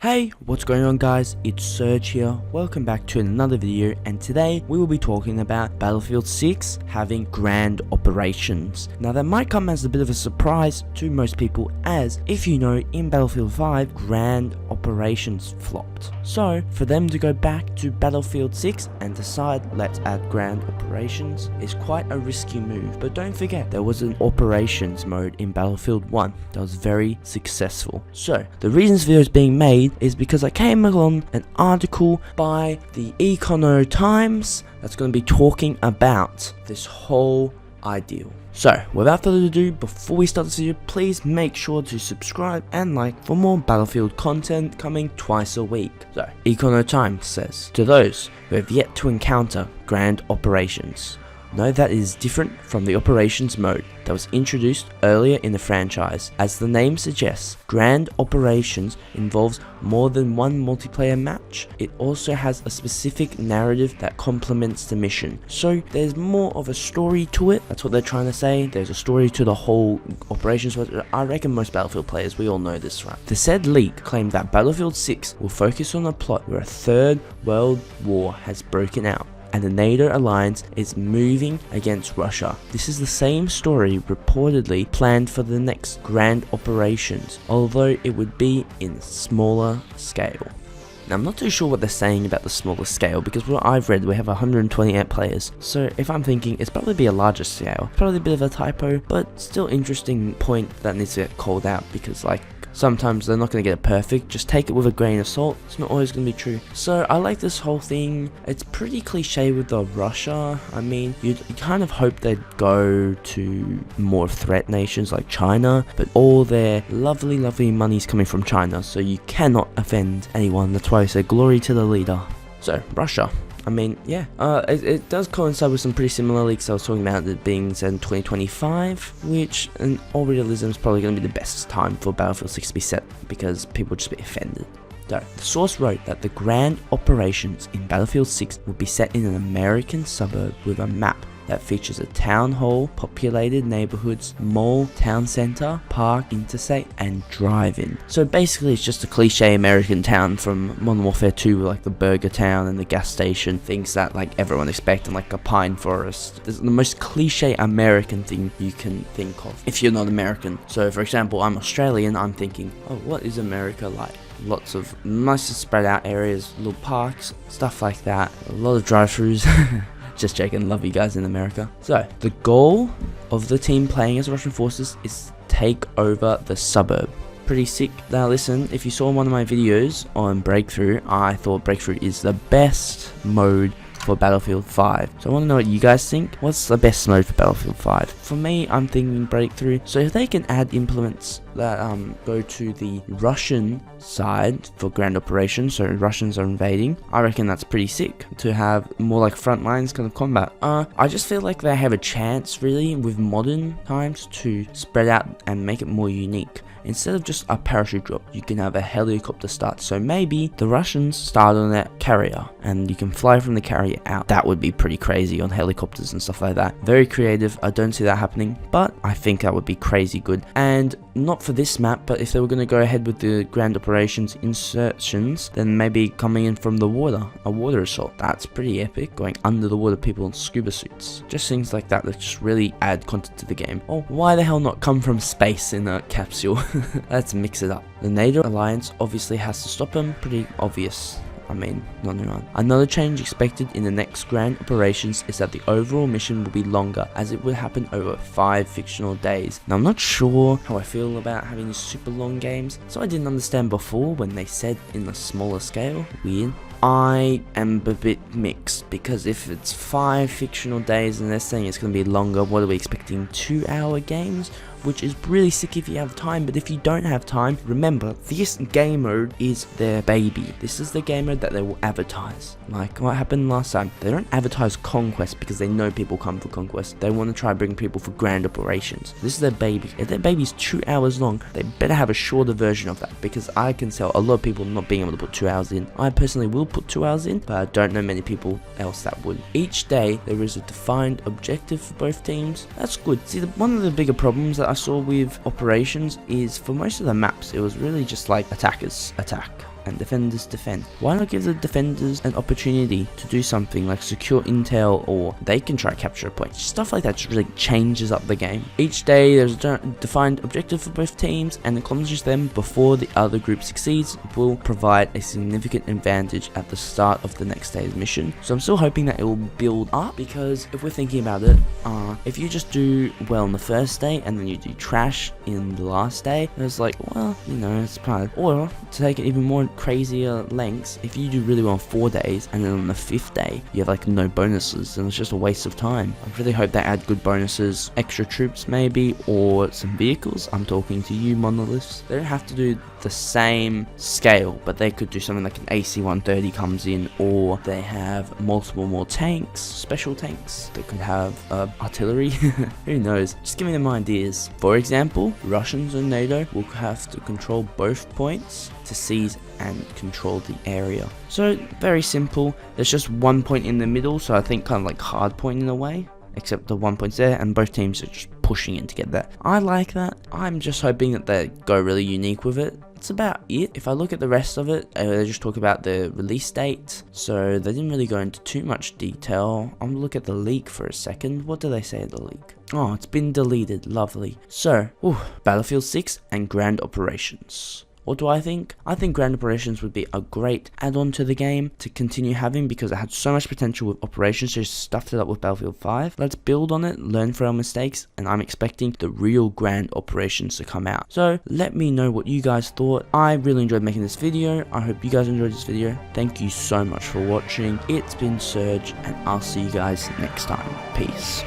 Hey, what's going on guys, it's Serge here, welcome back to another video, and today we will be talking about Battlefield 6 having grand operations. Now that might come as a bit of a surprise to most people, as if you know, in Battlefield 5 grand operations flopped. So for them to go back to Battlefield 6 and decide let's add grand operations is quite a risky move, but don't forget there was an operations mode in Battlefield 1 that was very successful. So the reason this video is being made is because I came along an article by the Times that's going to be talking about this whole ideal. So without further ado, before we start this video, please make sure to subscribe and like for more Battlefield content coming twice a week. So Times says, to those who have yet to encounter grand operations, know that it is different from the operations mode that was introduced earlier in the franchise. As the name suggests, grand operations involves more than one multiplayer match. It also has a specific narrative that complements the mission. So there's more of a story to it. That's what they're trying to say. There's a story to the whole operations. I reckon most Battlefield players, we all know this, right? The said leak claimed that Battlefield 6 will focus on a plot where a third world war has broken out and the NATO alliance is moving against Russia. This is the same story reportedly planned for the next grand operations, although it would be in smaller scale. Now I'm not too sure what they're saying about the smaller scale, because what I've read, we have 128 players, so if I'm thinking it's probably be a larger scale, probably a bit of a typo, but still interesting point that needs to get called out, because like sometimes they're not going to get it perfect. Just take it with a grain of salt. It's not always going to be true. So I like this whole thing. It's pretty cliche with the Russia. I mean, you kind of hope they'd go to more threat nations like China, but all their lovely money's coming from China, so you cannot offend anyone. That's why I say glory to the leader. So Russia, I mean, yeah, it does coincide with some pretty similar leaks I was talking about, it being set in 2025, which in all realism is probably going to be the best time for Battlefield 6 to be set, because people would just be offended. So, the source wrote that the grand operations in Battlefield 6 will be set in an American suburb with a map that features a town hall, populated neighborhoods, mall, town center, park, interstate, and drive-in. So basically it's just a cliche American town from Modern Warfare 2, like the burger town and the gas station, things that like everyone expects, and like a pine forest. This is the most cliche American thing you can think of if you're not American. So for example, I'm Australian, I'm thinking, oh, what is America like? Lots of nice spread out areas, little parks, stuff like that, a lot of drive-thrus. Just joking, love you guys in America. So, the goal of the team playing as Russian forces is take over the suburb. Pretty sick. Now listen, if you saw one of my videos on Breakthrough, I thought Breakthrough is the best mode for Battlefield 5. So I want to know what you guys think. What's the best mode for Battlefield 5? For me, I'm thinking Breakthrough. So if they can add implements that go to the Russian side for grand operations, so Russians are invading, I reckon that's pretty sick to have more like front lines kind of combat. I just feel like they have a chance really with modern times to spread out and make it more unique. Instead of just a parachute drop, you can have a helicopter start. So maybe the Russians start on that carrier and you can fly from the carrier out. That would be pretty crazy on helicopters and stuff like that. Very creative. I don't see that happening, but I think that would be crazy good. And not for this map, but if they were going to go ahead with the grand operations insertions, then maybe coming in from the water, a water assault. That's pretty epic. Going under the water, people in scuba suits. Just things like that that just really add content to the game. Or why the hell not come from space in a capsule? Let's mix it up. The NATO alliance obviously has to stop them. Pretty obvious. I mean, not around. Another change expected in the next grand operations is that the overall mission will be longer, as it will happen over 5 fictional days. Now I'm not sure how I feel about having these super long games, so I didn't understand before when they said in a smaller scale. Weird. I am a bit mixed, because if it's 5 fictional days and they're saying it's going to be longer, what are we expecting, 2-hour games? Which is really sick if you have time, but if you don't have time, remember, this game mode is their baby. This is the game mode that they will advertise. Like what happened last time, they don't advertise Conquest because they know people come for Conquest. They want to try bring people for grand operations. This is their baby. If their baby's 2 hours long, they better have a shorter version of that, because I can tell a lot of people not being able to put 2 hours in. I personally will put 2 hours in, but I don't know many people else that would. Each day, there is a defined objective for both teams. That's good. See, one of the bigger problems that I saw with operations is for most of the maps, it was really just like attackers attack. and defenders defend. Why not give the defenders an opportunity to do something like secure intel, or they can try capture a point? Stuff like that just really changes up the game. Each day there's a defined objective for both teams, and accomplish them before the other group succeeds will provide a significant advantage at the start of the next day's mission. So I'm still hoping that it will build up, because if we're thinking about it, if you just do well on the first day and then you do trash in the last day, it's like, well, you know, it's part of, or to take it even more crazier lengths, if you do really well on 4 days and then on the 5th day you have like no bonuses, then it's just a waste of time. I really hope they add good bonuses, extra troops maybe, or some vehicles. I'm talking to you, monoliths. They don't have to do the same scale, but they could do something like an AC-130 comes in, or they have multiple more tanks, special tanks. They could have artillery. Who knows? Just giving them ideas. For example, Russians and NATO will have to control both points to seize and control the area. So very simple. There's just one point in the middle, so I think kind of like hard point in a way, except the 1 point's there and both teams are just pushing in to get that. I like that. I'm just hoping that they go really unique with it. That's about it. If I look at the rest of it, they just talk about the release date, so they didn't really go into too much detail. I'm gonna look at the leak for a second. What do they say at the leak? Oh, it's been deleted. Lovely. So, Battlefield 6 and Grand Operations. What do I think? I think Grand Operations would be a great add-on to the game to continue having, because it had so much potential with Operations, so just stuffed it up with Battlefield 5. Let's build on it, learn from our mistakes, and I'm expecting the real Grand Operations to come out. So let me know what you guys thought. I really enjoyed making this video. I hope you guys enjoyed this video. Thank you so much for watching. It's been Serge, and I'll see you guys next time. Peace.